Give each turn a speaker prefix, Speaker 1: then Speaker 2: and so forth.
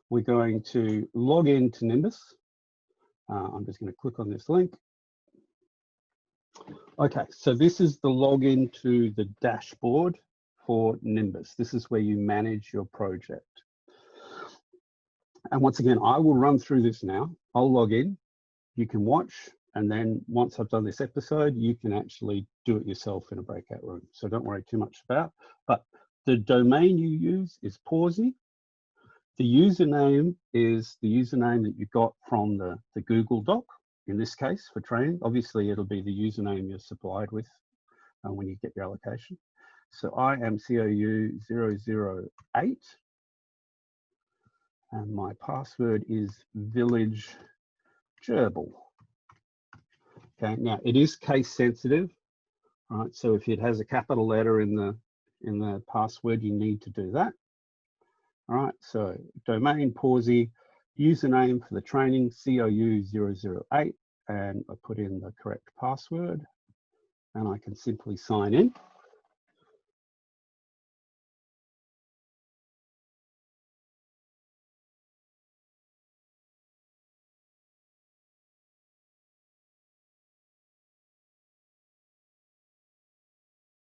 Speaker 1: we're going to log into Nimbus. I'm just going to click on this link. Okay, so this is the login to the dashboard for Nimbus. This is where you manage your project. And once again, I will run through this now. I'll log in, you can watch, and then once I've done this episode, you can actually do it yourself in a breakout room. So don't worry too much about, but the domain you use is Pawsey. The username is the username that you got from the Google Doc, in this case for training. Obviously, it'll be the username you're supplied with when you get your allocation. So I am COU008. And my password is village gerbil. Okay, now it is case sensitive, right? So if it has a capital letter in the password, you need to do that. All right, so domain Pawsey, username for the training COU008, and I put in the correct password, and I can simply sign in.